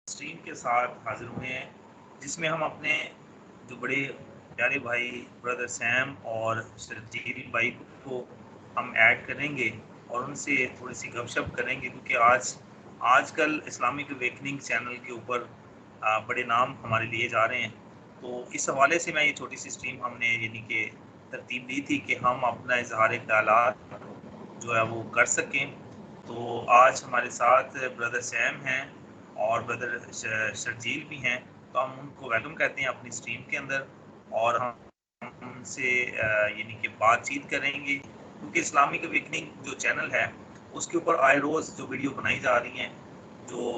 Stream के साथ हाजिर हुए हैं जिसमें हम अपने जो बड़े प्यारे भाई ब्रदर सैम और शर्जील भाई को हम ऐड करेंगे और उनसे थोड़ी सी गपशप करेंगे क्योंकि आजकल इस्लामिक अवेकनिंग चैनल के ऊपर बड़े नाम हमारे लिए जा रहे हैं। तो इस हवाले से मैं ये छोटी सी स्ट्रीम हमने यानी कि तरतीब दी थी कि हम अपना इजहार ख्यालात जो है वो कर सकें। तो आज हमारे साथ ब्रदर सैम हैं और ब्रदर शर्जील भी हैं। तो हम उनको वेलकम कहते हैं अपनी स्ट्रीम के अंदर और हम उनसे यानी कि बातचीत करेंगे क्योंकि इस्लामिक अवेकनिंग जो चैनल है उसके ऊपर आए रोज़ जो वीडियो बनाई जा रही हैं जो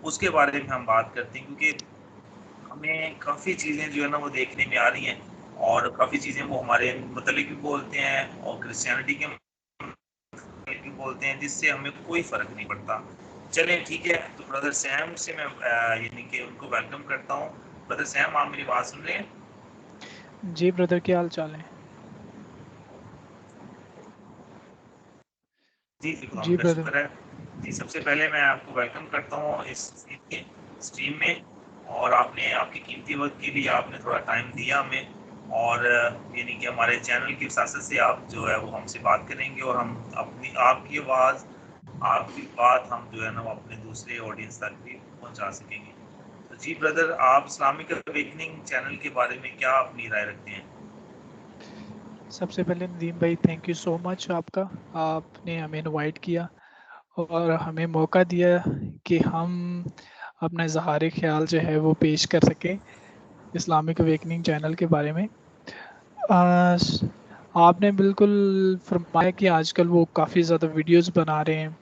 उसके बारे में हम बात करते हैं क्योंकि हमें काफ़ी चीज़ें जो है ना वो देखने में आ रही हैं और काफ़ी चीज़ें वो हमारे मतलब भी बोलते हैं और क्रिश्चियनिटी के भी बोलते हैं जिससे हमें कोई फ़र्क नहीं पड़ता। चलें ठीक है, तो ब्रदर सैम से मैं यानी कि उनको वेलकम करता हूँ। ब्रदर सैम आप मेरी बात सुन रहे हैं? जी ब्रदर, क्या हाल चाल है? जी, जी खुदा जी का ब्रदर। शुक्र है। जी, सबसे पहले मैं आपको वेलकम करता हूँ इस स्ट्रीम में और आपने आपके कीमती वक़्त के लिए आपने थोड़ा टाइम दिया हमें और यानी कि हमारे चैनल की वसासत से आप जो है वो हमसे बात करेंगे और हम अपनी आपकी आवाज़, आपकी बात हम जो है ना वो अपने दूसरे ऑडियंस तक भी पहुँचा सकेंगे। तो जी ब्रदर, आप इस्लामिक अवेकनिंग चैनल के बारे में क्या अपनी राय रखते हैं? सबसे पहले नदीम भाई, थैंक यू सो मच आपका। आपने हमें इनवाइट किया और हमें मौका दिया कि हम अपना इजहार ख्याल जो है वो पेश कर सकें इस्लामिक अवेकनिंग चैनल के बारे में। आ, स- आपने बिल्कुल फरमाया कि आजकल वो काफ़ी ज़्यादा वीडियोस बना रहे हैं,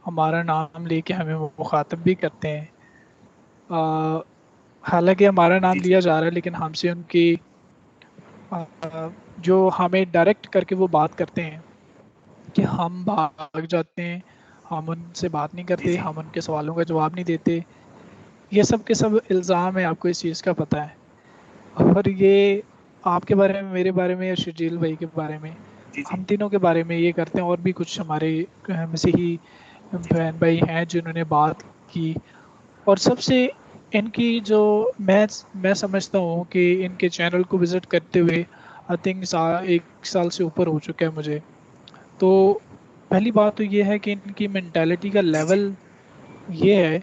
हमारा नाम लेके हमें वो मुखातब भी करते हैं। आ, हालांकि हमारा नाम जी, जी। लिया जा रहा है, लेकिन हमसे उनकी जो हमें डायरेक्ट करके वो बात करते हैं कि हम भाग जाते हैं, हम उनसे बात नहीं जी, करते, जी। हम उनके सवालों का जवाब नहीं देते। ये सब के सब इल्ज़ाम है, आपको इस चीज़ का पता है। और ये आपके बारे में, मेरे बारे में या शजील भाई के बारे में, जी, जी। हम तीनों के बारे में ये करते हैं। और भी कुछ हमारे मसीही जी, जी। बहन भाई हैं जिन्होंने बात की। और सबसे इनकी जो मैं समझता हूँ कि इनके चैनल को विजिट करते हुए आई थिंक 1 साल से ऊपर हो चुका है मुझे। तो पहली बात तो ये है कि इनकी मेंटालिटी का जी, जी। लेवल ये है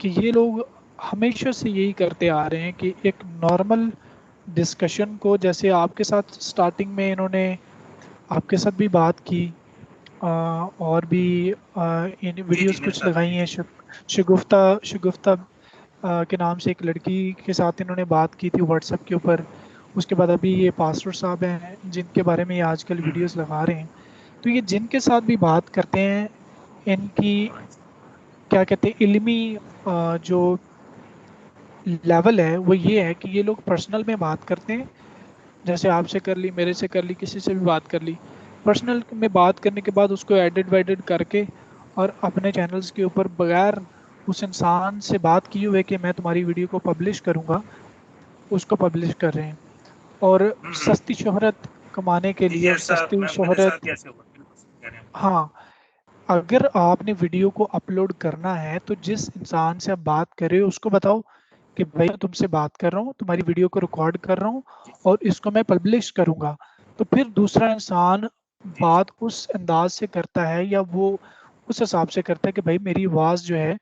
कि ये लोग हमेशा से यही करते आ रहे हैं कि एक नॉर्मल डिस्कशन को, जैसे आपके साथ स्टार्टिंग में इन्होंने आपके साथ भी बात की, और भी इन जी, जी, वीडियोस मेरे कुछ साथ लगाई भी। हैं। जी। शगुफ्ता शगुफ्ता के नाम से एक लड़की के साथ इन्होंने बात की थी व्हाट्सएप के ऊपर। उसके बाद अभी ये पास्टर साहब हैं जिनके बारे में ये आजकल हुँ, वीडियोस हुँ। लगा रहे हैं। तो ये जिनके साथ भी बात करते हैं, इनकी क्या कहते हैं, इल्मी जो लेवल है वो ये है कि ये लोग पर्सनल में बात करते हैं। जैसे आपसे कर ली, मेरे से कर ली, किसी से भी बात कर ली, पर्सनल में बात करने के बाद उसको एडिट वेडिट करके और अपने चैनल्स के ऊपर बगैर उस इंसान से बात किए हुए कि मैं तुम्हारी वीडियो को पब्लिश करूंगा, उसको पब्लिश कर रहे हैं। और हुँ, हुँ। सस्ती शोहरत कमाने के जी, लिए, जी, और ऐसा सस्ती मैं मेरे साथ भी शोहरत, ऐसे हुआ। बिल्कुल सही कह रहे हैं आप। हाँ, अगर आपने वीडियो को अपलोड करना है तो जिस इंसान से आप बात कर रहे हो उसको बताओ कि भाई मैं तुमसे बात कर रहा हूँ, तुम्हारी वीडियो को रिकॉर्ड कर रहा हूँ जी, और इसको मैं पब्लिश करूंगा। तो फिर दूसरा इंसान जी, जी। बात उस अंदाज से करता है या वो उस हिसाब से करता है कि भाई मेरी आवाज़ जो है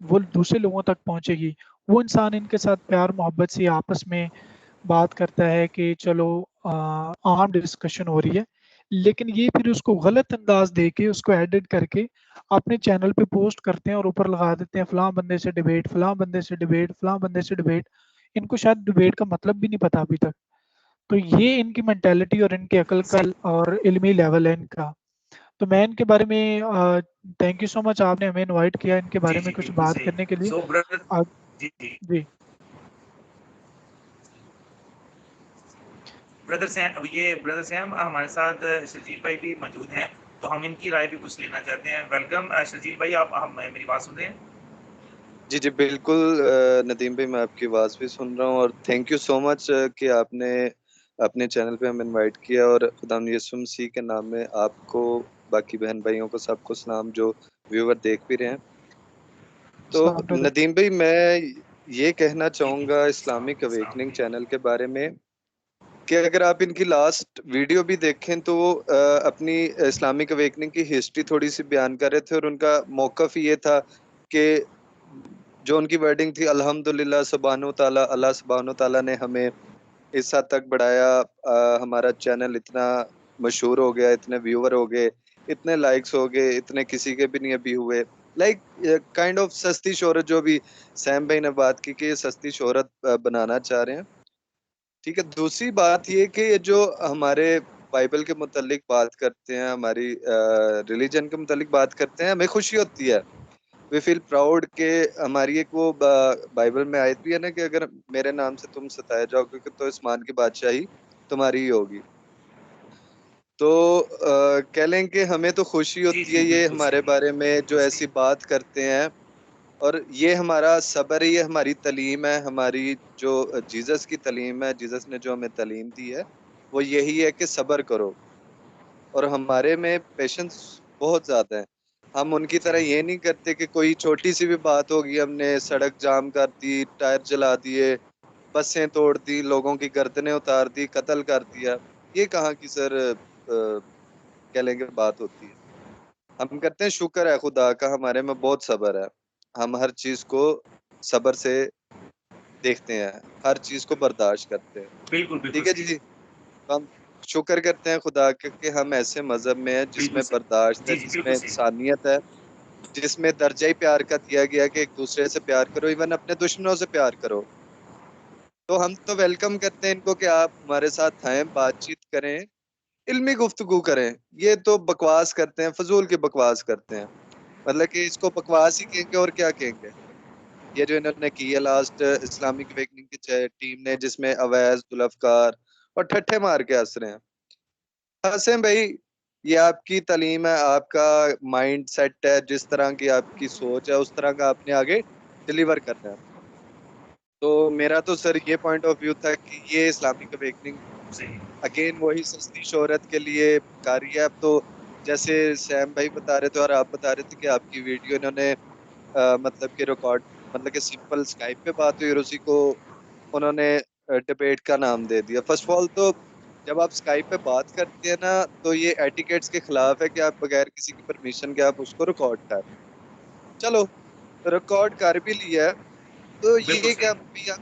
वो दूसरे लोगों तक पहुंचेगी। वो इंसान इनके साथ प्यार मोहब्बत से आपस में बात करता है कि चलो आम डिस्कशन हो रही है। लेकिन ये फिर उसको गलत अंदाज दे के उसको एडिट करके अपने चैनल पे पोस्ट करते हैं और ऊपर लगा देते हैं फलां बंदे से डिबेट, फलां बंदे से डिबेट, फलां बंदे से डिबेट। इनको शायद डिबेट का मतलब भी नहीं पता अभी तक। तो ये इनकी मेंटेलिटी और इनके अकल का जी, और इल्मी लेवल है इनका। तो मैं इनके बारे में थैंक यू सो मच, आपने हमें इनवाइट किया इनके जी, बारे में जी, कुछ बिल्कुल बात सही। करने के लिए। सो ब्रदर आ, जी, जी। जी। ब्रदर सैम हमारे साथ शर्जील भाई भी मौजूद हैं, तो हम इनकी राय भी कुछ लेना चाहते हैं। वेलकम शर्जील भाई, आप हम मेरी बात सुन रहे हैं? जी जी बिल्कुल। नदीम भाई, मैं आपकी आवाज़ भी सुन रहा हूँ और थैंक यू सो मच कि आपने अपने चैनल पे हमें इनवाइट किया। और खुदा यीशु मसीह के नाम में आपको, बाकी बहन भाइयों को, सबको सलाम जो व्यूअर देख भी रहे हैं। तो अस्सलाम ब्रदर। नदीम भाई, मैं ये कहना जी जी। चाहूंगा इस्लामिक अवेकनिंग चैनल के बारे में कि अगर आप इनकी लास्ट वीडियो भी देखें तो वो अपनी इस्लामिक अवेकनिंग की हिस्ट्री थोड़ी सी बयान कर रहे थे, और उनका मौकफ ये था कि जो उनकी वर्डिंग थी, अल्हम्दुलिल्लाह सुब्हानो ताला, अल्लाह सुब्हानो ताला ने हमें इस हद तक बढ़ाया, हमारा चैनल इतना मशहूर हो गया, इतने व्यूअर हो गए, इतने लाइक्स हो गए, इतने किसी के भी नहीं अभी हुए। लाइक काइंड ऑफ सस्ती शोहरत, जो भी सैम भाई ने बात की कि ये सस्ती शोहरत बनाना चाह रहे हैं। ठीक है, दूसरी बात ये कि ये जो हमारे बाइबल के मुतालिक बात करते हैं, हमारी रिलीजन के मुतालिक बात करते हैं, हमें खुशी होती है। वी फील प्राउड के हमारी एक वो बाइबल में आयत भी है ना कि अगर मेरे नाम से तुम सताए जाओगे तो इस्मान की बादशाही तुम्हारी ही होगी। तो कह लें कि हमें तो खुशी जी होती है जी, ये बिल्कुल हमारे सही, बारे में बिल्कुल जो सही। ऐसी बात करते हैं, और ये हमारा सब्र है, ये हमारी तलीम है, हमारी जो जीसस की तलीम है, जीसस ने जो हमें तलीम दी है वो यही है कि सब्र करो। और हमारे में पेशेंस बहुत ज्यादा है। हम उनकी तरह ये नहीं करते कि कोई छोटी सी भी बात होगी हमने सड़क जाम कर दी, टायर जला दिए, बसें तोड़ दी, लोगों की गर्दनें उतार दी, कत्ल कर दिया। ये कहाँ की सर कह लेंगे बात होती है। हम करते हैं शुक्र है खुदा का, हमारे में बहुत सब्र है, हम हर चीज को सब्र से देखते हैं, हर चीज को बर्दाश्त करते हैं। बिल्कुल बिल्कुल ठीक है सही। जी, तो हम शुक्र करते हैं खुदा के कि हम ऐसे मजहब में हैं बिल्कुल जिसमें सही। बर्दाश्त है, जी जी, जिसमें बिल्कुल सही। इंसानियत है, जिसमें दर्जा ही प्यार का दिया गया कि एक दूसरे से प्यार करो, इवन अपने दुश्मनों से प्यार करो। तो हम तो वेलकम करते हैं इनको कि आप हमारे साथ आए, बातचीत करें, इल्मी गुफ्तगू करें। ये तो बकवास करते हैं, फजूल की बकवास करते हैं, मतलब कि इसको बकवास ही कहेंगे और क्या कहेंगे। ये जो इन्होंने की है लास्ट इस्लामिक अवेकनिंग की टीम ने, जिसमें अवैस, जुल्फकार और ठट्ठे मार के हंस रहे हैं। हंसें भाई, ये आपकी तालीम है, आपका माइंड सेट है, जिस तरह की आपकी सोच है उस तरह का आपने आगे डिलीवर करना है। तो मेरा तो सर ये पॉइंट ऑफ व्यू था कि ये इस्लामिक अवेकनिंग सही। अगेन वही सस्ती शोहरत के लिए कारी है। अब तो जैसे सैम भाई बता रहे थे और आप बता रहे थे कि आपकी वीडियो इन्होंने मतलब कि रिकॉर्ड, मतलब कि सिंपल स्काइप पे बात हुई और उसी को उन्होंने डिबेट का नाम दे दिया। फर्स्ट ऑफ ऑल तो जब आप स्काइप पे बात करते हैं ना, तो ये एटिकेट्स के खिलाफ है कि आप बगैर किसी की परमिशन के आप उसको रिकॉर्ड कर रहे हैं। चलो, रिकॉर्ड कर भी लिया है, तो बिल्कुल ये सही। क्या भैया,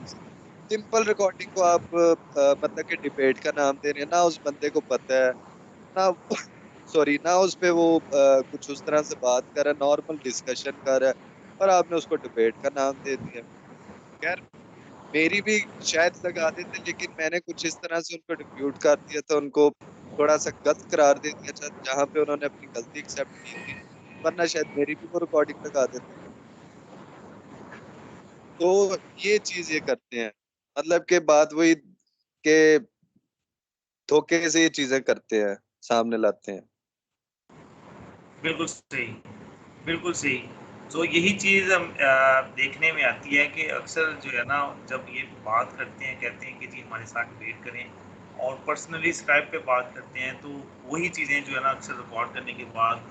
सिंपल रिकॉर्डिंग को आप मतलब कि डिबेट का नाम दे रहे हैं ना, उस बंदे को पता है ना सॉरी ना, उस पे वो कुछ उस तरह से बात कर रहा है, नॉर्मल डिस्कशन कर रहा है, और आपने उसको डिबेट का नाम दे दिया। खैर, मेरी भी शायद लगा देते, लेकिन मैंने कुछ इस तरह से उनको डिप्यूट कर दिया था, उनको थोड़ा सा गलत करार दे दिया था जहाँ पे उन्होंने अपनी गलती एक्सेप्ट की थी, वरना शायद मेरी भी वो रिकॉर्डिंग लगा देते। तो ये चीज ये करते हैं, मतलब कि बात वही के धोखे से ये चीजें करते हैं, सामने लाते हैं। बिल्कुल सही, बिल्कुल सही। तो यही चीज़ हम देखने में आती है कि अक्सर जो है ना, जब ये बात करते हैं, कहते हैं कि जी हमारे साथ वेट करें, और पर्सनली स्काइप पे बात करते हैं, तो वही चीज़ें जो है ना अक्सर रिकॉर्ड करने के बाद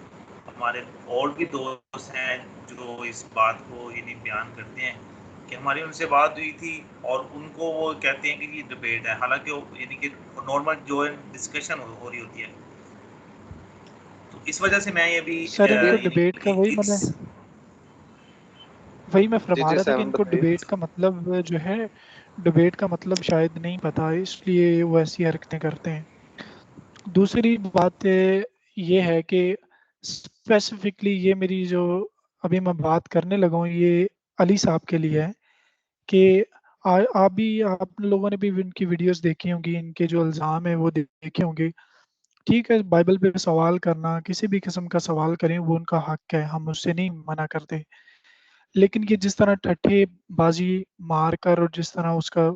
हमारे और भी दोस्त हैं जो इस बात को यानी बयान करते हैं कि हमारी उनसे बात हुई थी, और उनको वो कहते हैं कि ये डिबेट है, हालांकि वो यानी कि नॉर्मल जो है डिस्कशन हो रही होती है। तो इस वजह से मैं ये भी सर इनको नदीम, यानी डिबेट का कि वही इस मतलब, वही मैं जी फरमा जी रहा था कि सैम इनको बताइए। डिबेट का मतलब जो है, डिबेट का मतलब शायद नहीं पता, इसलिए वो ऐसी हरकतें करते हैं। दूसरी बात ये है कि स्पेसिफिकली ये मेरी जो अभी मैं बात करने लगा हूँ, ये अली साहब के लिए है कि आप लोगों ने भी इनकी वीडियोस देखी होंगी, इनके जो इल्ज़ाम है वो देखे होंगे। ठीक है, बाइबल पे सवाल करना, किसी भी किस्म का सवाल करें वो उनका हक है, हम उससे नहीं मना करते। लेकिन ये जिस तरह ठट्ठेबाजी मार कर और जिस तरह उसका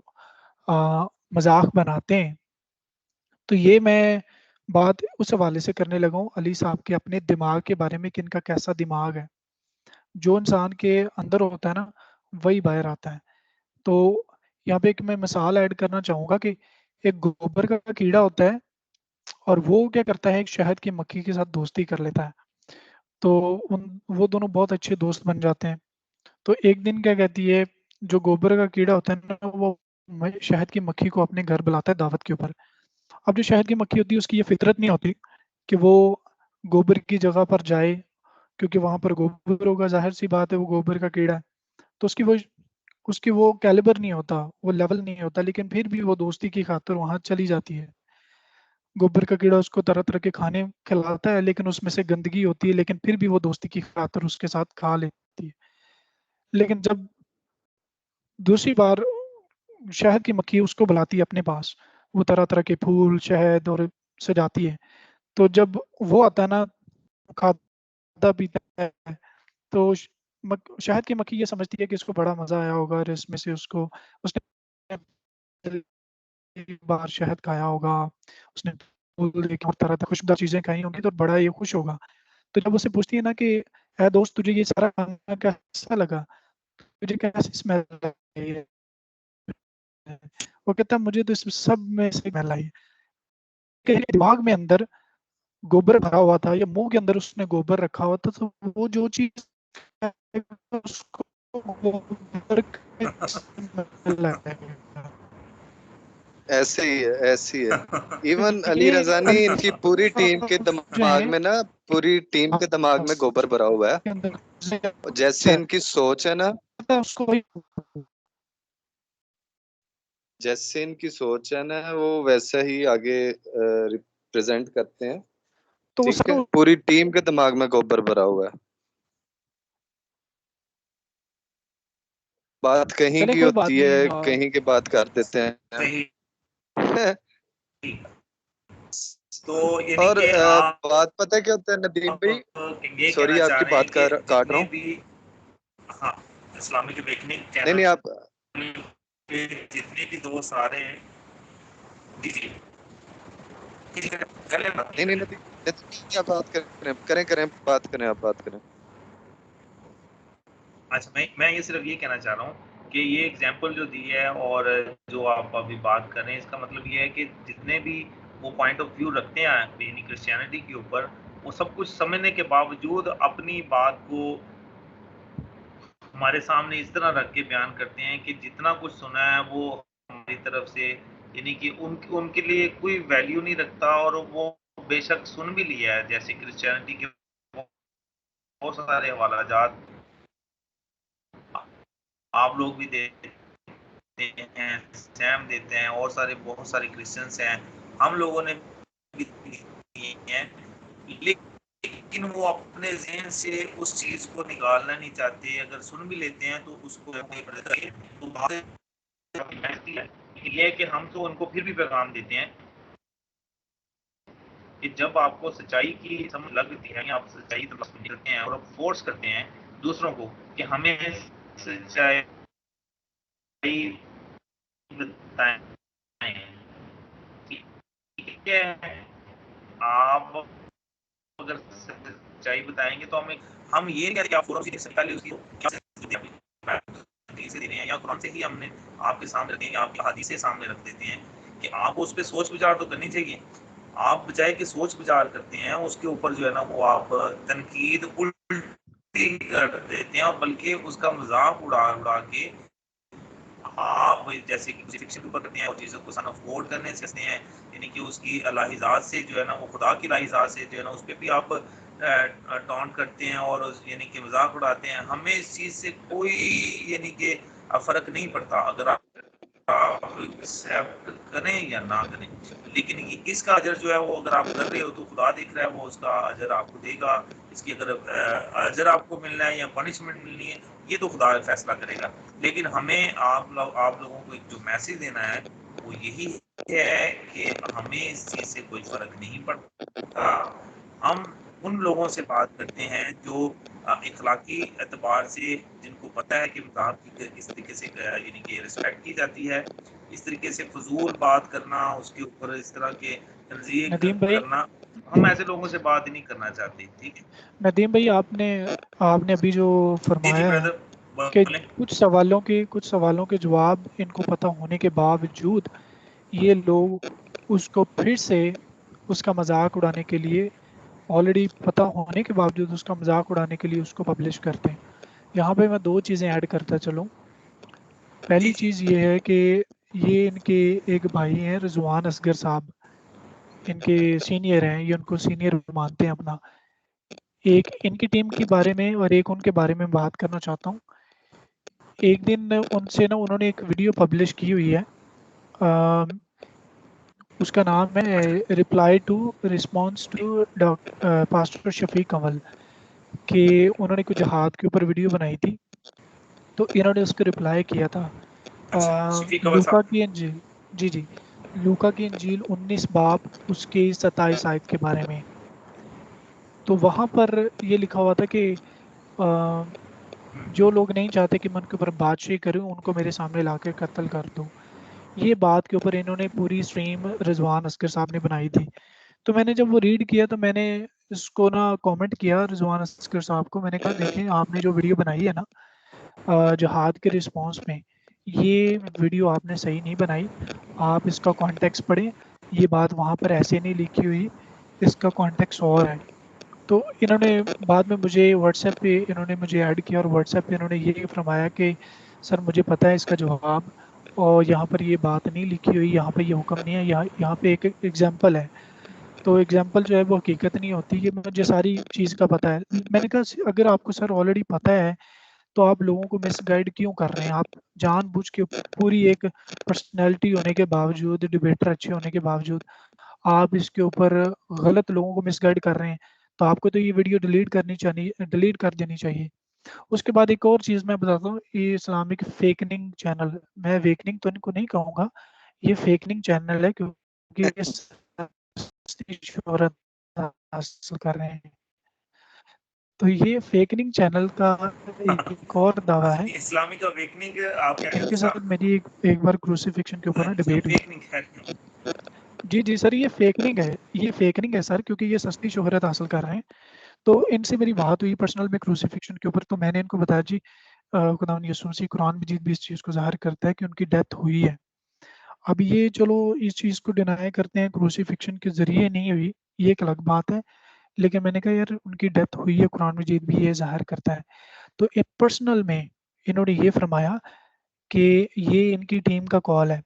मजाक बनाते हैं, तो ये मैं बात उस हवाले से करने लगा हूँ अली साहब के अपने दिमाग के बारे में कि इनका कैसा दिमाग है। जो इंसान के अंदर होता है ना, वही बाहर आता है। तो यहाँ पे एक मैं मिसाल ऐड करना चाहूँगा कि एक गोबर का कीड़ा होता है, और वो क्या करता है, एक शहद की मक्खी के साथ दोस्ती कर लेता है। तो उन वो दोनों बहुत अच्छे दोस्त बन जाते हैं। तो एक दिन क्या कहती है, जो गोबर का कीड़ा होता है ना, वो शहद की मक्खी को अपने घर बुलाता है दावत के ऊपर। अब जो शहद की मक्खी होती है उसकी ये फितरत नहीं होती कि वो गोबर की जगह पर जाए, क्योंकि वहां पर गोबर होगा, जाहिर सी बात है वो गोबर का कीड़ा है, तो उसकी वो कैलिबर नहीं होता, वो लेवल नहीं होता, लेकिन फिर भी वो दोस्ती की खातिर वहां चली जाती है। गोबर का कीड़ा उसको तरह तरह के खाने खिलाता है, लेकिन उसमें से गंदगी होती है, लेकिन फिर भी वो दोस्ती की खातिर उसके साथ खा लेती है। लेकिन जब दूसरी बार शहद की मक्खी उसको बुलाती है अपने पास, वो तरह तरह के फूल शहद और सजाती है, तो जब वो आता है ना, खाता पीता है, तो शहद की मक्खी ये समझती है कि इसको बड़ा मजा आया होगा, और इसमें से उसने पहली बार शहद खाया होगा, उसने फूल देखे और तरह तरह खुशबूदार चीजें खाई होंगी, तो बड़ा ये खुश होगा। तो जब उससे पूछती है ना कि ऐ दोस्त, तुझे ये सारा खाना कैसा लगा, तुझे कैसी स्मेल आई है, वो कहता है मुझे तो इस सब में से स्मेल आई है। कि दिमाग में अंदर गोबर भरा हुआ था, या मुंह के अंदर उसने गोबर रखा हुआ था, तो वो जो चीज उसको गोबर की स्मेल आएगा। ऐसे ही है, ऐसी है। इवन तो अली ये रजानी, इनकी पूरी टीम के जो दिमाग है में ना, पूरी टीम के दिमाग में गोबर भरा हुआ है। के अंदर और जैसे इनकी सोच है ना, उसको वही जैसे इनकी सोच है ना, वो वैसा ही आगे रिप्रेजेंट करते हैं। तो वो ठीक है, सब पूरी टीम के दिमाग में गोबर भरा हुआ है। बात कहीं चले, की कोई बात होती नहीं। है, कहीं की बात कर देते हैं। सही। तो यानी और कि आप बात पता है क्या होता है नदीम भाई, ये कहना सॉरी चाह आपकी रहे हैं बात कि काट रहा जितने हूँ। भी, हाँ, इस्लामिक अवेकनिंग नहीं चैनल नहीं, आप के जितने भी दोस्त आ रहे हैं, जी जी, कर लेना, नहीं नहीं नदीम, नदीम आप बात करें, करें बात करें, आप बात करें। अच्छा, मैं ये सिर्फ ये कहना चाह रहा हूँ कि ये एग्जाम्पल जो दी है और जो आप अभी बात कर रहे हैं, इसका मतलब ये है कि जितने भी वो पॉइंट ऑफ व्यू रखते हैं यानी क्रिश्चियनिटी के ऊपर, वो सब कुछ समझने के बावजूद अपनी बात को हमारे सामने इस तरह रख के बयान करते हैं कि जितना कुछ सुना है वो हमारी तरफ से, यानी कि उनके लिए कोई वैल्यू नहीं रखता, और वो बेशक सुन भी लिया है, जैसे क्रिश्चियनिटी के बहुत सारे हवालाजात आप लोग भी देते हैं, सैम देते हैं, और बहुत सारे क्रिश्चियंस हैं, हम लोगों ने भी दिए हैं, लेकिन वो अपने ज़हन से उस चीज़ को निकालना नहीं चाहते। अगर सुन भी लेते हैं तो उसको तो बात है, ये है कि हम तो उनको फिर भी पैगाम देते हैं कि जब आपको सच्चाई की समझ लगती है, आप सच्चाई तरफ निकलते हैं और आप फोर्स करते हैं दूसरों को कि हमें सच्चाई बताएं, ठीक है, आप अगर सच्चाई बताएंगे तो हम ये नहीं कहते कि आप फोरम से निकालिए उसकी से दे रहे हैं, या कुरान से ही हमने आपके सामने रखे हैं, आपकी हदीसें सामने रख देते हैं कि आपको उस पर सोच विचार तो करनी चाहिए। आप बजाय कि सोच विचार करते हैं, उसके ऊपर जो है ना वो आप तनकीद उल्टी कर देते हैं, और बल्कि उसका मजाक उड़ा उड़ा के आप जैसे कि क्रूसिफिक्शन के ऊपर करते हैं और चीज़ों को सन ऑफ गॉड करने से हैं, यानी कि उसकी लाहिजात से जो है ना, वो खुदा की लाहिजात से जो है ना, उस पर भी आप टॉन्ट करते हैं और यानी कि मजाक उड़ाते हैं। हमें इस चीज़ से कोई यानी कि फ़र्क नहीं पड़ता अगर आप एक्सेप्ट करें या ना करें, लेकिन इसका अजर जो है वो अगर आप कर रहे हो तो खुदा देख रहा है, वो उसका अजर आपको देगा। इसकी अगर अजर आपको मिलना है या पनिशमेंट मिलनी है, ये तो खुदा फैसला करेगा। लेकिन हमें आप लोगों को एक जो मैसेज देना है वो यही है कि हमें इस चीज़ से कोई फ़र्क नहीं पड़ता। हम उन लोगों से बात करते हैं जो इखलाकी एतबार से, जिनको पता है कि मज़ाक की किस तरीके से यानी कि रिस्पेक्ट की जाती है, इस तरीके से फजूल बात करना, उसके ऊपर इस तरह के नज़रिए नदीम भाई, करना, हम ऐसे लोगों से बात ही नहीं करना चाहते। ठीक है, नदीम भाई, आपने आपने अभी जो जी जी फरमाया है ब्रदर, कि बोलें। कुछ सवालों के जवाब इनको पता होने के बावजूद ये लोग उसको फिर से उसका मजाक उड़ाने के लिए, ऑलरेडी पता होने के बावजूद उसका मजाक उड़ाने के लिए उसको पब्लिश करते हैं। यहाँ पे मैं 2 चीज़ें ऐड करता चलूँ। पहली जी जी चीज़ ये है कि ये इनके एक भाई हैं रिजवान असगर साहब, इनके सीनियर हैं, ये उनको सीनियर मानते हैं अपना। एक इनकी टीम के बारे में और एक उनके बारे में बात करना चाहता हूँ। एक दिन उनसे ना उन्होंने एक वीडियो पब्लिश की हुई है, अ, उसका नाम है reply to response to pastor Shafiq Kanwal, कि उन्होंने कुछ जहाद के ऊपर वीडियो बनाई थी, तो इन्होंने उसको रिप्लाई किया था अच्छा, शफीक कवल लूका साहब। की इंजील। जी जी, लूका की इंजील 19 बाब उसके 27 आयत के बारे में। तो वहां पर ये लिखा हुआ था कि अ, जो लोग नहीं चाहते कि मैं उनके ऊपर बातचीत करूं, उनको मेरे सामने लाके कत्ल कर दो। ये बात के ऊपर इन्होंने पूरी स्ट्रीम रिजवान असगर साहब ने बनाई थी। तो मैंने जब वो रीड किया तो मैंने इसको ना कमेंट किया रिजवान असगर साहब को। मैंने कहा देखें, आपने जो वीडियो बनाई है ना जहाद के रिस्पॉन्स में, ये वीडियो आपने सही नहीं बनाई। आप इसका कॉन्टेक्स्ट पढ़ें, ये बात वहाँ पर ऐसे नहीं लिखी हुई, इसका कॉन्टेक्स्ट और है। तो इन्होंने बाद में मुझे व्हाट्सएप पे इन्होंने मुझे ऐड किया और व्हाट्सएप पे इन्होंने ये फरमाया कि सर मुझे पता है इसका जवाब, और यहाँ पर ये बात नहीं लिखी हुई, यहाँ पे ये हुक्म नहीं है, यहाँ यहाँ पे एक एग्जाम्पल है। तो एग्जाम्पल जो है वो हकीकत नहीं होती, ये मुझे सारी चीज़ का पता है। मैंने कहा अगर आपको सर ऑलरेडी पता है तो आप लोगों को मिसगाइड क्यों कर रहे हैं? आप जानबूझ के, पूरी एक पर्सनैलिटी होने के बावजूद, डिबेटर अच्छे होने के बावजूद, आप इसके ऊपर गलत लोगों को मिसगाइड कर रहे हैं। तो आपको तो ये वीडियो डिलीट करनी चाहिए, डिलीट कर देनी चाहिए। उसके बाद एक और चीज़ मैं बताता हूँ, ये इस्लामिक फेकनिंग चैनल, मैं वेकनिंग तो इनको नहीं कहूँगा, ये फेकनिंग चैनल है, क्योंकि ये सस्ती शोहरत हासिल कर रहे हैं। तो ये फेकनिंग चैनल का एक और दावा है। इस्लामिक अवेकनिंग आप कह रहे हैं इनके दूसरा? साथ मेरी एक बार क्रूसिफिक्शन के ऊपर ना अच्छा, डिबेट हुई। फेक नहीं कह रहे हैं। जी जी सर, ये फेकनिंग है, ये फेकनिंग है सर, क्योंकि ये सस्ती शोहरत हासिल कर रहे हैं। तो इनसे मेरी बात हुई पर्सनल में क्रूसिफिक्शन के ऊपर, तो मैंने इनको बताया जी खुदावंद यीशु मसीह कुरान मजीद भी इस चीज़ को ज़ाहिर करता है कि उनकी डेथ हुई है। अब ये चलो इस चीज़ को डिनाई करते हैं क्रूसिफिक्शन के ज़रिए नहीं हुई, ये एक अलग बात है। लेकिन मैंने कहा यार उनकी डेथ हुई है, कुरान मजीद भी ये ज़ाहिर करता है। तो एक पर्सनल में इन्होंने ये फरमाया कि ये इनकी टीम का कॉल है।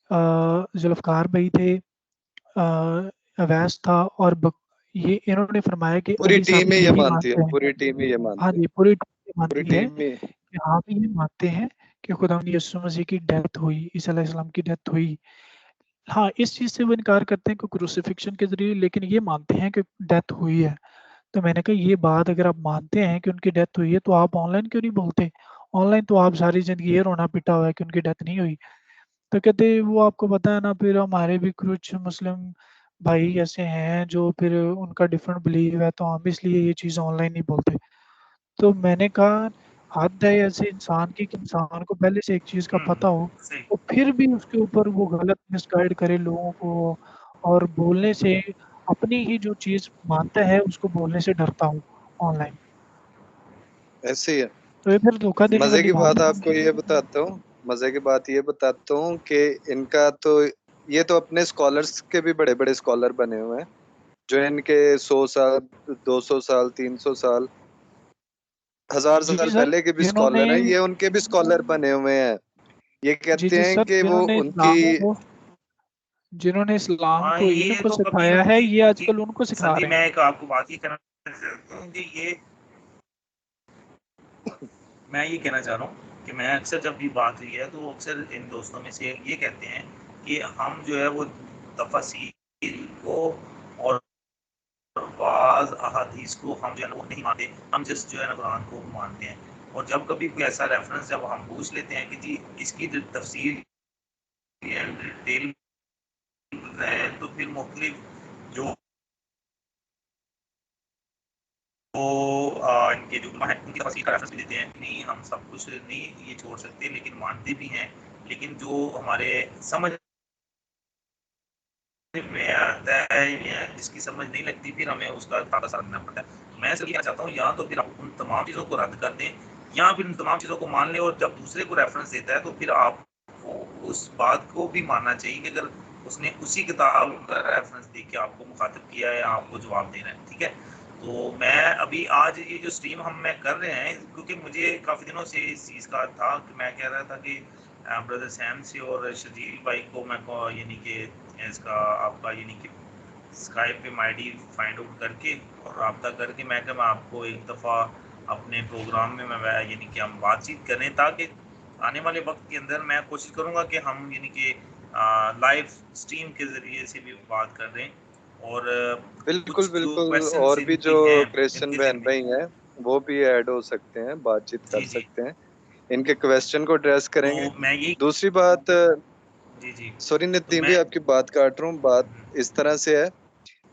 जुल्फ़कार भाई थे, अवैस था, और ये इन्होंने फरमाया कि पूरी अली साहब टीम ही भी ये यही मानती है, मानते हैं। पूरी टीम ही ये हाँ मानती है, जी, पूरी टीम ये पूरी मानती है टीम ही। कि हाँ भी ये मानते हैं कि खुदावंद यीशु मसीह की डेथ हुई, ईसा अलैहिस्सलाम की डेथ हुई। हाँ, इस चीज़ से वो इनकार करते हैं कि क्रूसिफिक्शन के ज़रिए, लेकिन ये मानते हैं कि डेथ हुई है। तो मैंने कहा ये बात अगर आप मानते हैं कि उनकी डेथ हुई है, तो आप ऑनलाइन क्यों नहीं बोलते? ऑनलाइन तो आप सारी ज़िंदगी ये रोना पिटा हुआ है कि उनकी डेथ नहीं हुई। तो कहते वो आपको पता है ना, फिर हमारे भी कुछ मुस्लिम भाई ऐसे हैं जो फिर उनका डिफरेंट बिलीव है, तो हम इसलिए ये चीज़ ऑनलाइन नहीं बोलते। तो मैंने कहा हद है ऐसे इंसान की कि इंसान को पहले से एक चीज़ का पता हो, सही। तो फिर भी उसके ऊपर वो गलत मिसगाइड करे लोगों को, और बोलने से, अपनी ही जो चीज़ मानता है उसको बोलने से डरता हूँ ऑनलाइन। ऐसे ही है। तो ये फिर धोखा देने मजे वाली की बात बात है आपको ये ना। बताता हूँ, मजे की बात ये बताता हूँ कि इनका तो ये तो अपने स्कॉलर्स के भी बड़े बड़े स्कॉलर बने हुए हैं, जो इनके 100 साल, 200 साल, 300 साल, 1000 साल जी सर, पहले के भी जिन्होंने, स्कॉलर हैं, ये उनके भी स्कॉलर बने हुए हैं। ये जी कहते जी हैं सर, कि वो उनकी, जिन्होंने इस्लाम हाँ, को ये इनको तो कभी सिखाया है, उनकी ये उनकी आजकल उनको सर सिखा जी, रहे मैं हैं। एक आपको बात ये कहना चाहता हूँ कि मैं ये कहना चाह रहा हूँ कि मैं अक्सर जब भी बात हुई है तो अक्सर इन दोस्तों में से ये कहते हैं कि हम जो है वो तफसील को और बाज़ अहादीस को हम जो है ना वो नहीं मानते, हम जस्ट जो है ना कुरान को मानते हैं। और जब कभी कोई ऐसा रेफरेंस जब हम पूछ लेते हैं कि जी इसकी जो तफसील डिटेल है, तो फिर मुख्तलिफ जो इनके जो उलमा हैं उनकी तफसील का रेफरेंस भी देते हैं कि नहीं हम सब कुछ नहीं ये छोड़ सकते, लेकिन मानते भी हैं। लेकिन जो हमारे समझ में आता है या जिसकी समझ नहीं लगती, फिर हमें उसका ताका साधना पड़ता है। मैं सिर्फ ये चाहता हूँ या तो फिर आप उन तमाम चीज़ों को रद्द कर दें, या फिर उन तमाम चीज़ों को मान लें, और जब दूसरे को रेफरेंस देता है तो फिर आपको उस बात को भी मानना चाहिए कि अगर उसने उसी किताब का रेफरेंस दे के आपको मुखातिब किया है, आपको जवाब देना है, ठीक है। तो मैं अभी आज ये जो स्ट्रीम मैं कर रहे हैं, क्योंकि मुझे काफ़ी दिनों से इस चीज़ का था कि मैं कह रहा था कि ब्रदर सैम से और शजील भाई को मैं यानी कि इसका आपका यानी कि स्काइप पे आईडी फाइंड आउट करके और रब्ता करके मैं आपको एक दफ़ा अपने प्रोग्राम में मैं यानी कि हम बातचीत करें, ताकि आने वाले वक्त के अंदर मैं कोशिश करूँगा कि हम यानी कि लाइव स्ट्रीम के ज़रिए से भी बात कर रहे हैं, और बिल्कुल कुछ जो बिल्कुल, क्वेश्चंस और भी जो इनके हैं क्रिश्चियन इनके बहन ज़िम्मे। भाई हैं वो भी ऐड हो सकते हैं, बातचीत कर जी, जी। सकते हैं, इनके क्वेश्चन को एड्रेस तो करेंगे। मैं यही दूसरी बात, जी, जी। सॉरी तो नदीम मैं भाई आपकी बात काट रहा हूँ, बात इस तरह से है,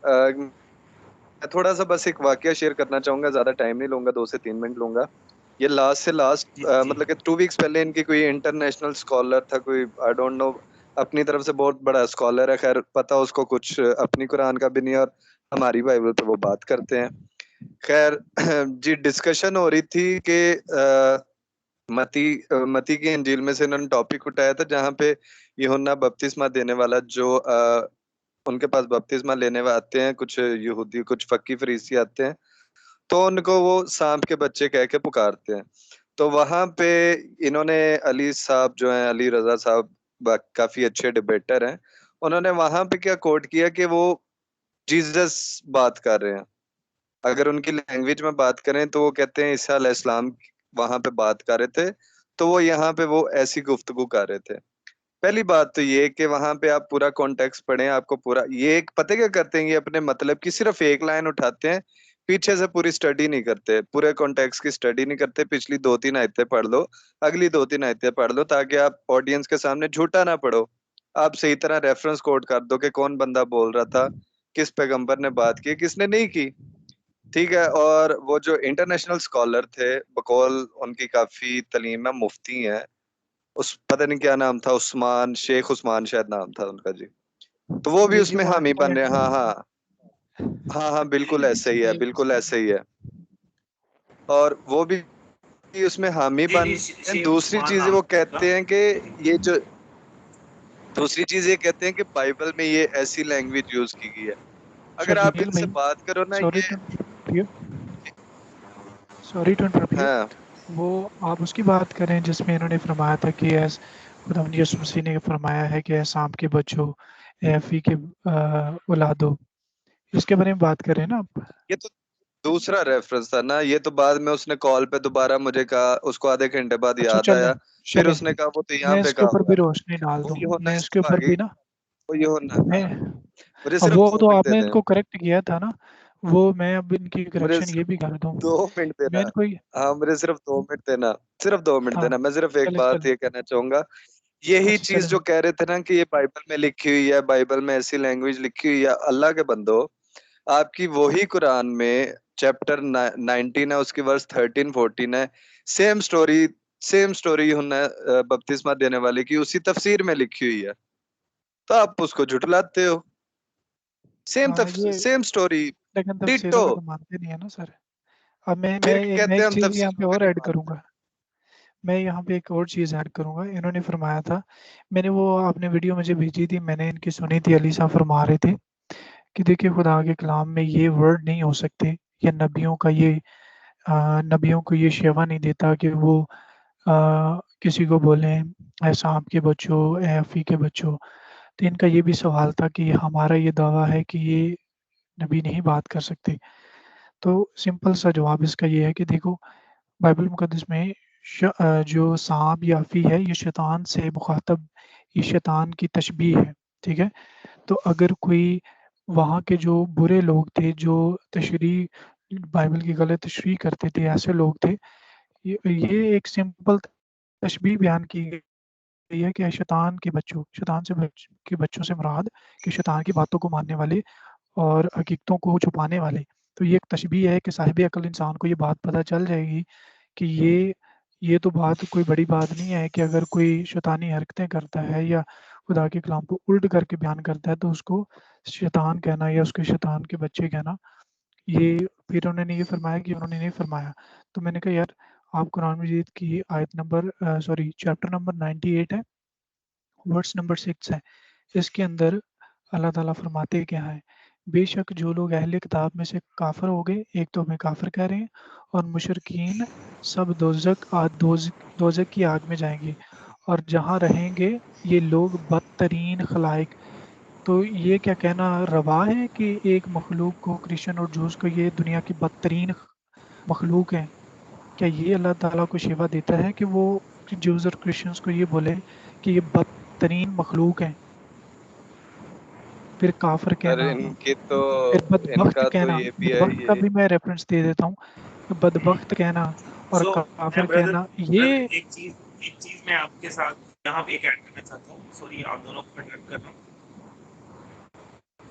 मैं थोड़ा सा बस एक वाकया शेयर करना चाहूंगा, ज्यादा टाइम नहीं लूंगा, 2 से 3 मिनट लूंगा। ये लास्ट से लास्ट जी, जी। मतलब कि 2 वीक्स पहले इनकी कोई इंटरनेशनल स्कॉलर था, कोई आई डोंट नो, अपनी तरफ से बहुत बड़ा स्कॉलर है, खैर पता उसको कुछ अपनी कुरान का भी नहीं और हमारी बाइबल पे वो बात करते हैं। खैर जी, डिस्कशन हो रही थी कि मती की इंजील में से इन्होंने टॉपिक उठाया था जहाँ पे यूहन्ना बपतिस्मा देने वाला जो उनके पास बपतिस्मा लेने आते हैं कुछ यहूदी, कुछ फक्की फरीसी आते हैं, तो उनको वो सांप के बच्चे कह के पुकारते हैं। तो वहां पे इन्होंने अली साहब जो हैं, अली रजा साहब, काफी अच्छे डिबेटर हैं, उन्होंने वहां पे क्या कोट किया कि वो जीसस बात कर रहे हैं। अगर उनकी लैंग्वेज में बात करें तो वो कहते हैं ईसा अलैहिस्सलाम वहां पे बात कर रहे थे, तो वो यहाँ पे वो ऐसी गुफ्तगू कर रहे थे। पहली बात तो ये कि वहां पे आप पूरा कॉन्टेक्स्ट पढ़ें, आपको पूरा ये एक पता है क्या करते हैं, ये अपने मतलब की सिर्फ एक लाइन उठाते हैं, पीछे से पूरी स्टडी नहीं करते, पूरे कॉन्टेक्स्ट की स्टडी नहीं करते, पिछली 2-3 आयतें पढ़ लो, अगली 2-3 आयतें पढ़ लो, ताकि आप ऑडियंस के सामने झूठा ना पढ़ो, आप सही तरह रेफरेंस कोट कर दो कि कौन बंदा बोल रहा था, किस पैगंबर ने बात की, किसने नहीं की। ठीक है, और वो जो इंटरनेशनल स्कॉलर थे, बकौल उनकी काफी तलीम है, मुफ्ती हैं, उस पता नहीं क्या नाम था, उस्मान, शेख उस्मान शायद नाम था उनका जी, तो वो भी जी जी, उसमें वो हामी बन रहे हैं। हाँ आर्किटेक्ट। हाँ, हाँ हाँ, बिल्कुल ऐसे ही है, जी बिल्कुल ऐसे ही है, और वो भी उसमें हामी जी, बन जी, रहे हैं। शेख दूसरी उस्मान चीज नाम वो था। कहते हैं कि जी, जी। ये जो दूसरी चीज ये कहते हैं कि बाइबल में ये ऐसी लैंग्वेज यूज की गई है। अगर आप शजील इनसे भाई, बात करो ना सॉरी ये, to interrupt you, sorry to interrupt you. हाँ वो आप उसकी बात करें जिसमें इन्होंने फरमाया था कि एस खुदावंद यीशु मसीह ने फरमाया है कि ऐ सांप के बच्चों, ऐ फी के औलादो, इसके बारे में बात करें ना आप। ये तो दूसरा रेफरेंस था ना, ये तो बाद में उसने कॉल पे दोबारा मुझे कहा, उसको आधे घंटे बाद अच्छा याद चले आया, फिर चले, उसने कहा वो तो यहाँ मैं पे इसके कहा ऊपर हुआ भी है, रोशनी डाल वो दूं, यूहन्ना मैं इसके इसके ऊपर आगे, भी ना, वो यूहन्ना, मैं मुझे अब सिर्फ वो दो तो मिनट दे आपने दें, इनको करेक्ट किया था ना, वो मैं अब इनकी मुझे करेक्शन ये भी कर दूं। 2 मिनट मैं देना। इनको हाँ, मुझे सिर्फ 2 मिनट देना, सिर्फ 2 मिनट हाँ देना, मैं सिर्फ एक चले बात चले, ये कहना चाहूंगा। यही अच्छा चीज चले जो कह रहे थे ना कि ये बाइबल में लिखी हुई है, बाइबल में ऐसी लैंग्वेज लिखी हुई है, अल्लाह के बंदो, आपकी वही कुरान में चैप्टर 19 है, उसकी वर्स 13-14 है, सेम स्टोरी, सेम स्टोरी बपतिस्मा देने वाले की उसी तफसीर में लिखी हुई है, तो आप उसको झुठलाते हो। हाँ ये, सेम स्टोरी, लेकिन डिटो। तफसीरों को तो मानते नहीं है ना सर। अब फिर मैं कहते हैं एक हम चीज़ यहाँ पे तफसीरों को और नहीं ऐड मानते। करूँगा, मैं यहाँ पे एक और चीज़ ऐड करूँगा। इन्होंने फरमाया था, मैंने वो आपने वीडियो मुझे भेजी थी, मैंने इनकी सुनी थी, अली साहब फरमा रहे थे कि देखिए खुदा के कलाम में ये वर्ड नहीं हो सकते, ये नबियों का ये नबियों को ये शेवा नहीं देता कि वो किसी को बोलें ऐ सांप के बच्चों, ऐ अफ़ी के बच्चों। तो इनका ये भी सवाल था कि हमारा ये दावा है कि ये नबी नहीं बात कर सकते। तो सिंपल सा जवाब इसका ये है कि देखो बाइबल मुक़द्दस में जो साँप या अफ़ी है ये शैतान से मुख़ातब, ये शैतान की तशबीह है, ठीक है? तो अगर कोई वहाँ के जो बुरे लोग थे, जो तशरीह बाइबल की गलत तशरीह करते थे, ऐसे लोग थे, ये एक सिंपल तशबीह बयान की गई है कि शैतान के बच्चों, शैतान से के बच्चों से मुराद कि शैतान की बातों को मानने वाले और हकीकतों को छुपाने वाले। तो ये एक तशबीह है कि साहिब अक्ल इंसान को ये बात पता चल जाएगी कि ये तो बात कोई बड़ी बात नहीं है कि अगर कोई शैतानी हरकतें करता है या खुदा के कलाम को उल्ट करके बयान करता है तो उसको शैतान कहना या उसके शैतान के बच्चे कहना, ये फिर उन्होंने ये फरमाया कि उन्होंने नहीं फरमाया। तो मैंने कहा यार आप कुरान मजीद की आयत नंबर सॉरी चैप्टर नंबर 98 है, वर्स नंबर 6 है। इसके अंदर अल्लाह ताला फरमाते क्या है? बेशक जो लोग अहले किताब में से काफिर हो गए, एक तो हमें काफिर कह रहे हैं, और मुशरकीन सब दोजक की आग में जाएंगे, और जहाँ रहेंगे ये लोग बदतरीन खलाइक। तो ये क्या कहना रवा है कि एक मखलूक को, क्रिश्चियन और जूस को, ये दुनिया की बदतरीन मखलूक है? क्या ये अल्लाह ताला को शिफा देता है कि वो जूस और क्रिश्चियंस को ये बोले कि ये बदतरीन मखलूक है? फिर काफिर अरे कहना, इनकी तो, फिर बदबख्त इनका तो कहना, ये भी है बदबख्त का ये। भी मैं रेफरेंस दे देता हूँ, बदबख्त कहना और सो मैं काफिर ब्रदर कहना, ब्रदर ये एक चीज मैं आपके साथ यहाँ पे एक ऐड करना चाहता हूँ। सॉरी, आप दोनों को मैं कट कर रहा हूँ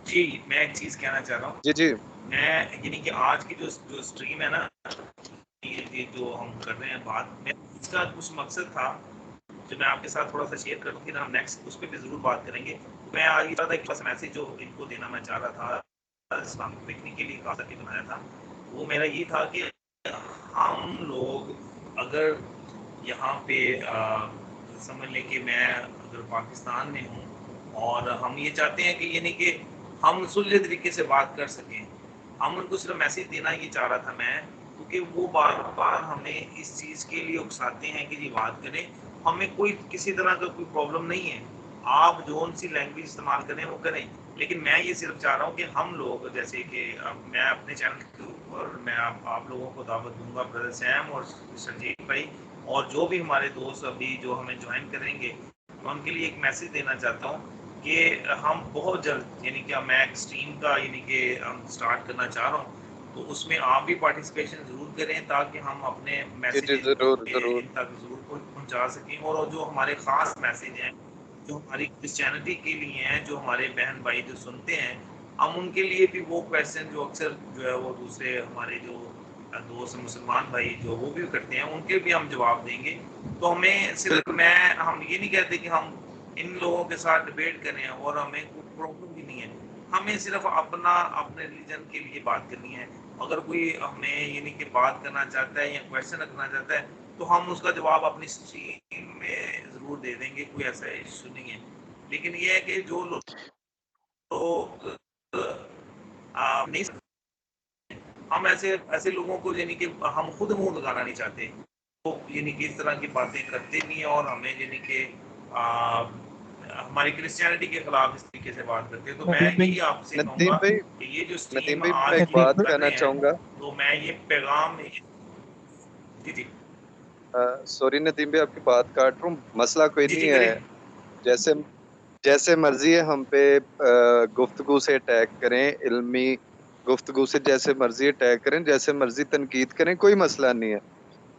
जी। मैं एक चीज कहना चाह रहा हूँ। जी जी। मैं यानी कि आज की जो जो स्ट्रीम है ना, ये जो हम कर रहे हैं बात में, इसका कुछ मकसद था जो मैं आपके साथ थोड़ा सा शेयर करूँ, फिर हम नेक्स्ट उस पर भी जरूर बात करेंगे। मैं आज ये चाहता था, एक मैसेज जो इनको देना मैं चाह रहा था, इस्लामिक देखने के लिए खास करके बनाया था, वो मेरा ये था कि हम लोग अगर यहाँ पे समझ लें कि मैं अगर पाकिस्तान में हूँ और हम ये चाहते हैं कि यानी कि हम सुलझे तरीके से बात कर सकें, हम उनको सिर्फ मैसेज देना ये चाह रहा था मैं, क्योंकि वो बार बार हमें इस चीज़ के लिए उकसाते हैं कि जी बात करें। हमें कोई किसी तरह का कोई प्रॉब्लम नहीं है, आप जो सी लैंग्वेज इस्तेमाल करें वो करें, लेकिन मैं ये सिर्फ चाह रहा हूँ कि हम लोग जैसे कि मैं अपने चैनल के ऊपर मैं आप लोगों को दावत दूंगा, ब्रदर सैम और संजीव भाई और जो भी हमारे दोस्त अभी जो हमें ज्वाइन करेंगे, मैं उनके लिए एक मैसेज देना चाहता हूँ कि हम बहुत जल्द यानी कि मैं एक स्ट्रीम का यानी कि हम स्टार्ट करना चाह रहा हूँ, तो उसमें आप भी पार्टिसिपेशन ज़रूर करें ताकि हम अपने जी जी, मैसेजेस जरूर जरूर। इन तक ज़रूर पहुँचा सकें। और जो हमारे ख़ास मैसेज हैं जो हमारी क्रिश्चियनिटी के लिए हैं, जो हमारे बहन भाई जो सुनते हैं, हम उनके लिए भी वो क्वेश्चन जो अक्सर जो है वो दूसरे हमारे जो दोस्त मुसलमान भाई जो वो भी करते हैं, उनके भी हम जवाब देंगे। तो हमें सिर्फ बिल्कुल। हम ये नहीं कहते कि हम इन लोगों के साथ डिबेट करें और हमें कोई प्रॉब्लम भी नहीं है, हमें सिर्फ अपने रिलीजन के लिए बात करनी है। अगर कोई हमें यानी कि बात करना चाहता है या क्वेश्चन रखना चाहता है, तो हम उसका जवाब अपनी स्ट्रीम में ज़रूर दे देंगे, कोई ऐसा इशू नहीं है। लेकिन ये है कि जो लोग नहीं, हम ऐसे ऐसे लोगों को यानी कि हम खुद मुंह लगाना नहीं चाहते, तो यानी कि इस तरह की बातें करते नहीं है और हमें यानी कि हमारी क्रिश्चियनिटी के खिलाफ इस तरीके से बात करते हैं। तो मैं नदीम भाई, यही आपसे नदीम कहूँगा भाई, कि ये जो नदीम स्ट्रीम भाई मैं आज एक की नदीम हम बात भाई, कर कहना रहे हैं, चाहूंगा। तो मैं ये पैगाम जी जी सॉरी नदीम भाई, आपकी बात काट रहा हूँ, मसला कोई जी नहीं जी है। करें। जैसे जैसे मर्जी है हम पे गुफ्तगू से अटैक करें, इल्मी गुफ्तगू से जैसे मर्जी अटैक करें, जैसे मर्जी तनकीद करें, कोई मसला नहीं है।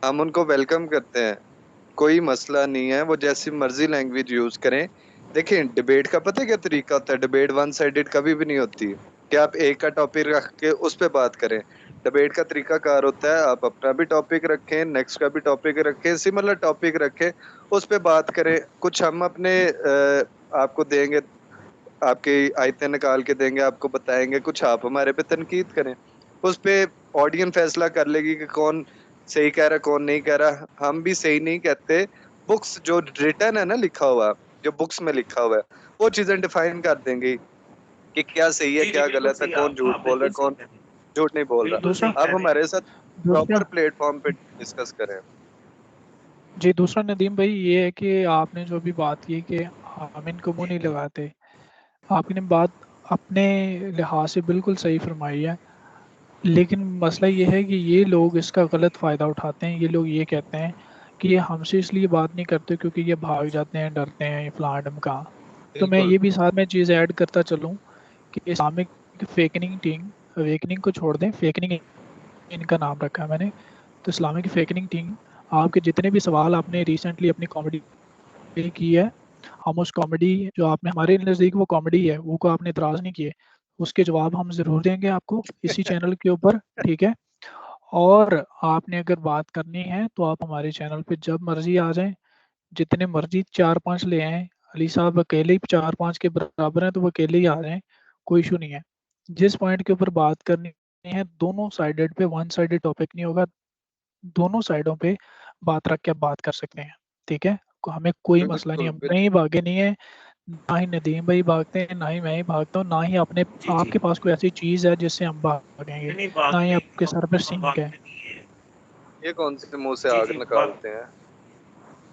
हम उनको वेलकम करते हैं, कोई मसला नहीं है। वो जैसी मर्जी लैंग्वेज यूज करें। देखिए डिबेट का पता है क्या तरीका होता है? डिबेट वन साइडेड कभी भी नहीं होती कि आप एक का टॉपिक रख के उस पे बात करें। डिबेट का तरीका कार होता है आप अपना भी टॉपिक रखें, नेक्स्ट का भी टॉपिक रखें, सिमिलर टॉपिक रखें, उस पे बात करें। कुछ हम अपने आपको देंगे, आपकी आयतें निकाल के देंगे, आपको बताएंगे, कुछ आप हमारे पे तनकीद करें। उस पे ऑडियंस फैसला कर लेगी कि कौन सही कह रहा है कौन नहीं कह रहा। हम भी सही नहीं कहते। बुक्स जो रिटर्न है ना, लिखा हुआ, जो बुक्स में लिखा हुआ है, वो चीजें डिफाइन कर देंगी कि क्या सही है जी जी क्या बिल्कुल गलत है, सही, कौन झूठ आप बोल रहा है बिल्कुल सही कौन कह रहे हैं, झूठ नहीं बोल बिल्कुल रहा। दूसरा सही कह आप रहे हैं। हमारे साथ दूसरा प्रॉपर प्लेटफॉर्म पे डिस्कस करें। जी, दूसरा नदीम भाई ये है कि आपने जो भी बात की कि हम इनको मुंह नहीं लगाते, आपने बात अपने लिहाज से बिल्कुल सही फरमाई है। लेकिन मसला ये है कि ये लोग इसका गलत फ़ायदा उठाते हैं। ये लोग ये कहते हैं कि ये हमसे इसलिए बात नहीं करते क्योंकि ये भाग जाते हैं, डरते हैं, ये फलां ढमका। तो मैं बिल्कुल। ये भी साथ में चीज़ ऐड करता चलूँ कि इस्लामिक फेकनिंग टीम, अवेकनिंग को छोड़ दें, फेकनिंग इनका नाम रखा है मैंने। तो इस्लामिक फेकनिंग टीम, आपके जितने भी सवाल आपने रिसेंटली अपनी कॉमेडी की है, हम उस कॉमेडी जो आपने हमारे नज़दीक वो कॉमेडी है, वो को आपने इतराज़ नहीं किए, उसके जवाब हम ज़रूर देंगे आपको इसी चैनल के ऊपर, ठीक है? और आपने अगर बात करनी है तो आप हमारे चैनल पे जब मर्जी आ जाएं, जितने मर्जी 4-5 ले आएं। अली साहब अकेले ही 4-5 के बराबर हैं, तो वो अकेले ही आ जाएं, कोई इशू नहीं है। जिस पॉइंट के ऊपर बात करनी है, दोनों साइडेड पे, वन साइडेड टॉपिक नहीं होगा, दोनों साइडों पे बात रख के आप बात कर सकते हैं, ठीक है? हमें कोई मसला नहीं, बिल्कुल हम बिल्कुल। कहीं भागे नहीं है, ना ही नदीम भाई भागते हैं, ना ही मैं ही भागता हूँ, ना ही अपने जी जी। आपके पास कोई ऐसी चीज है जिससे हम भागेंगे, नहीं नहीं, ना ही भागते आपके सर पर हम सिंक है। भागते नहीं है। ये कौन से मुंह से जी आग जी भाग निकालते हैं?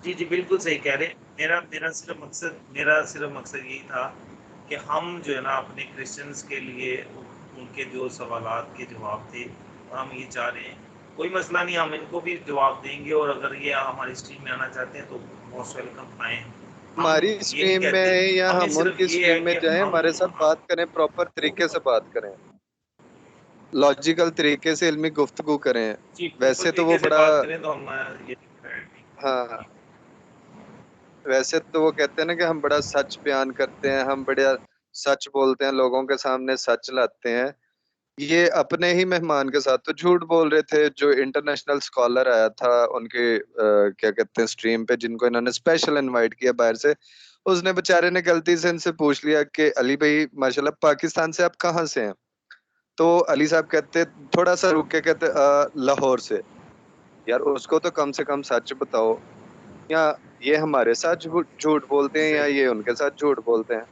जी जी, बिल्कुल सही कह रहे हैं। मेरा सिर्फ मकसद यही था कि हम जो है ना अपने क्रिश्चियंस के लिए उनके जो सवालात के जवाब थे, और हम ये चाह रहे हैं, कोई मसला नहीं, हम इनको भी जवाब देंगे, और अगर ये हमारी स्ट्रीम में आना चाहते हैं तो मोस्ट वेलकम आएँ। हम हमारी ये नहीं स्ट्रीम कहते, में या हमें हम सिर्फ उनकी ये है स्ट्रीम में कि जाएं, हम हमारे साथ बात करें, प्रॉपर तरीके से बात करें, लॉजिकल तरीके से इल्मी गुफ्तगू करें। जी, प्रॉपर वैसे तो वो तरीके से बड़ा, बात करें तो हम ये हाँ, वैसे तो वो कहते हैं ना कि हम बड़ा सच बयान करते हैं, हम बड़ा सच बोलते हैं, लोगों के सामने सच लाते हैं। ये अपने ही मेहमान के साथ तो झूठ बोल रहे थे। जो इंटरनेशनल स्कॉलर आया था उनके क्या कहते हैं स्ट्रीम पे, जिनको इन्होंने स्पेशल इनवाइट किया बाहर से, उसने बेचारे ने गलती से इनसे पूछ लिया कि अली भाई माशाल्लाह पाकिस्तान से आप कहाँ से हैं? तो अली साहब कहते, थोड़ा सा रुक के कहते लाहौर से। यार उसको तो कम से कम सच बताओ, या ये हमारे साथ झूठ बोलते हैं या सही, ये उनके साथ झूठ बोलते हैं।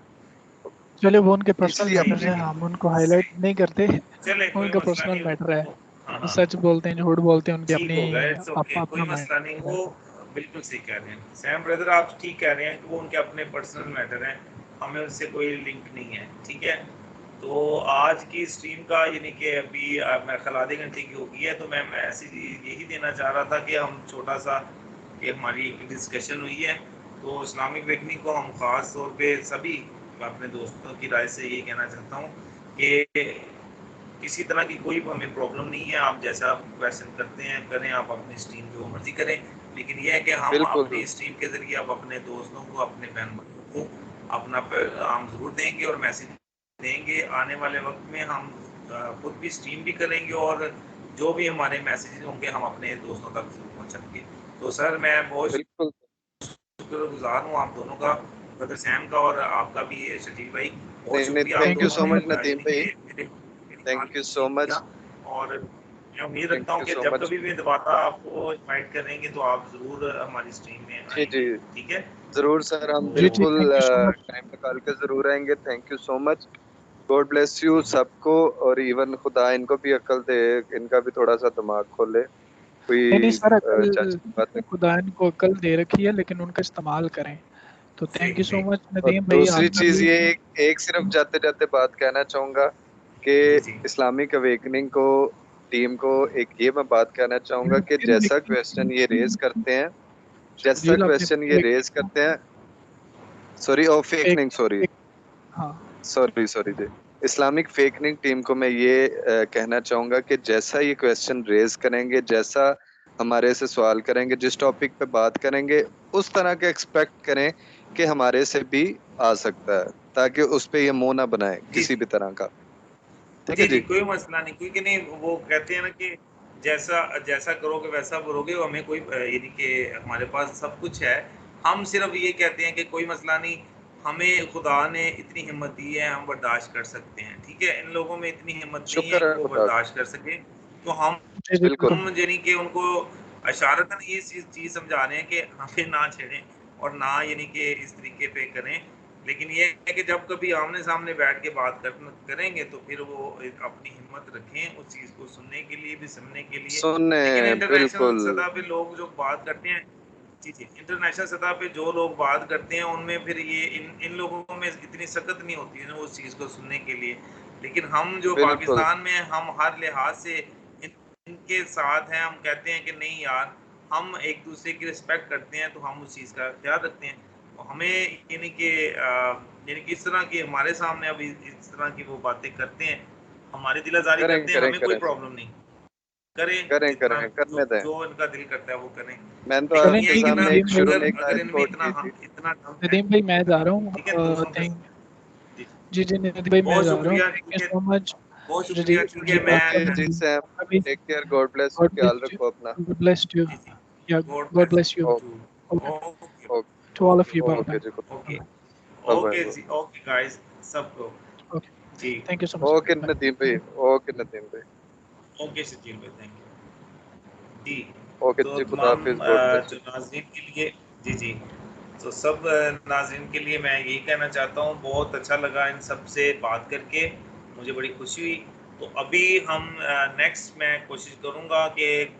चले वो उनके पर्सनल इसलिए सही, मैटर्स हैं, लेकिन हम उनको हाईलाइट सही, नहीं करते। चले कोई उनका मसला पर्सनल नहीं, मैटर है, वो हाँ वो हाँ, सच बोलते हैं झूठ बोलते हैं, उनकी ठीक अपनी हो गया, इट्स ओके, कोई अपना मसला नहीं। मैटर वो है। बिल्कुल सही कह रहे हैं सैम ब्रदर, आप ठीक कह रहे हैं कि वो उनके अपने पर्सनल मैटर हैं, हमें उससे कोई लिंक नहीं है, ठीक है। तो आज की स्ट्रीम का यानी कि अभी मेरे ख्याल आधे घंटे की हो गई है, तो मैं मैसेज यही देना चाह रहा था कि हम छोटा सा, कि हमारी एक डिस्कशन हुई है, तो इस्लामिक वेकनिंग को हम ख़ास तौर पे सभी अपने दोस्तों की राय से ये कहना चाहता हूँ कि किसी तरह की कोई हमें प्रॉब्लम नहीं है, आप जैसा क्वेश्चन करते हैं करें, आप अपनी स्ट्रीम जो मर्जी करें, लेकिन यह है कि हम बिल्कुल अपनी स्ट्रीम के ज़रिए आप अपने दोस्तों को, अपने बहन भाइयों को अपना पैगाम ज़रूर देंगे और मैसेज देंगे। आने वाले वक्त में हम खुद भी स्ट्रीम भी करेंगे, और जो भी हमारे मैसेज होंगे हम अपने दोस्तों तक जरूर पहुँचाएंगे। तो सर मैं बहुत बिल्कुल। शुक्रगुजार हूँ आप दोनों का, ब्रदर सैम का और आपका भी शकील भाई, बहुत नहीं नहीं, शुक्रिया आप थैंक थैंक यू यू दोनों सो ने सो मच मच। नदीम यानी भाई, कि मेरे कॉल थैंक को यू सो रिसीव किया, मच, और मैं उम्मीद थैंक रखता हूँ यू कि सो जब मच। कभी भी दोबारा आपको इनवाइट करेंगे तो आप ज़रूर हमारी स्ट्रीम में जी जी, आएंगे, ठीक है। जरूर सर, हम जी जी, बिल्कुल thank you so much. Time निकाल के जरूर आएंगे। Thank you so much. God bless you सबको, और इवन खुदा इनको भी अकल दे, इनका भी थोड़ा सा दिमाग खोले। नहीं नहीं कोई सर, चाची की बात अकल नहीं। खुदा इनको अकल दे रखी है, लेकिन उनका इस्तेमाल करें। तो सही थैंक यू सो सही, मच और नदीम भाई, दूसरी आपका चीज भी। ये एक सिर्फ जाते जाते बात कहना चाहूंगा कि जी जी इस्लामिक अवेकनिंग को, टीम को, एक ये मैं बात कहना चाहूंगा कि फिर जैसा क्वेश्चन ये रेज करते हैं, जैसा शकील आपने क्वेश्चन ये रेज करते हैं, सॉरी, और फेक फेक, नहीं, सॉरी, हाँ सॉरी सॉरी जी, इस्लामिक फेकनिंग टीम को मैं ये कहना चाहूंगा कि जैसा ये क्वेश्चन रेज करेंगे, जैसा हमारे से सवाल करेंगे, जिस टॉपिक पे बात करेंगे, उस तरह के एक्सपेक्ट करें कि हमारे से भी आ सकता है, ताकि उस पे ये मुंह ना बनाए जी किसी भी तरह का। ठीक है जी जी, जी। कोई मसला नहीं, क्योंकि नहीं वो कहते हैं ना कि जैसा जैसा करोगे वैसा भरोगे, हमें कोई यानी कि हमारे पास सब कुछ है, हम सिर्फ ये कहते हैं कि कोई मसला नहीं, हमें खुदा ने इतनी हिम्मत दी है, हम बर्दाश्त कर सकते हैं, ठीक है। इन लोगों में इतनी हिम्मत नहीं है शुक्र कि है वो खुदा का। बर्दाश्त कर सके, तो हम जी जी बिल्कुल। बिल्कुल। हम यानी कि उनको इशारतन ये चीज़ समझा रहे हैं कि हमें ना छेड़ें, और ना यानी कि इस तरीके पे करें। लेकिन ये है कि जब कभी आमने सामने बैठ के बात करेंगे तो फिर वो अपनी हिम्मत रखें उस चीज़ को सुनने के लिए भी, सुनने के लिए। सुनने, लेकिन इंटरनेशनल बिल्कुल। सतह पे लोग जो बात करते हैं, जी जी, इंटरनेशनल सतह पे जो लोग बात करते हैं उनमें फिर ये इन इन लोगों में इतनी सख्त नहीं होती है ना उस चीज़ को सुनने के लिए। लेकिन हम जो बिल्कुल। पाकिस्तान में, हम हर लिहाज से इनके साथ हैं, हम कहते हैं कि नहीं यार, हम एक दूसरे की रिस्पेक्ट करते हैं, तो हम उस चीज़ का ख्याल रखते हैं। और हमें यानी कि इस तरह की हमारे सामने अब इस तरह की वो बातें करते हैं, हमारी दिल आज़ारी करें करते हैं, करें हमें कोई करें प्रॉब्लम नहीं, करें करें जितना करें, जो करने दें। जो इनका दिल करता है वो करें। मैंने तो लेकिन चलें ये आपके है ठीक है कि ना, सामने एक नदीम शुरू भाई। में एक अगर आयत इनमें कोट इतना की हम थी। इतना दम है, नदीम भाई मैं जा रहा हूँ, ठीक है, दोस्तों के थैंक, साथ। जी जी जी नदीम भाई मैं बहुत जा रहा हूँ, शुक्रिया, थैंक ठीक यू है, सो मच। बहुत मुझे शुक्रिया, ठीक मुझे है, बात मैं ओके करने जी की सैम, मौका भी। Take care, God bless you, God ख्याल ब्लेस यू, रखो अपना। गॉड ब्लेस यू, जी जी, yeah God God bless bless you. You okay too. Okay, okay okay to all okay of you, bye okay bye. जी, okay bye okay bye. जी, okay guys सबको। Okay, जी, thank you so much okay Nadeem भाई। नदीम भाई, okay Nadeem भाई, okay Sachin भाई, thank you ji. Okay तो जी, खुदा तमाम हाफिज, गॉड ब्लेस जो यू। नाज़रीन के लिए, जी जी, तो सब नाज़रीन के लिए मैं यही कहना चाहता हूँ, बहुत अच्छा लगा इन सब से बात करके, मुझे बड़ी खुशी हुई। तो अभी हम नेक्स्ट मैं कोशिश करूँगा कि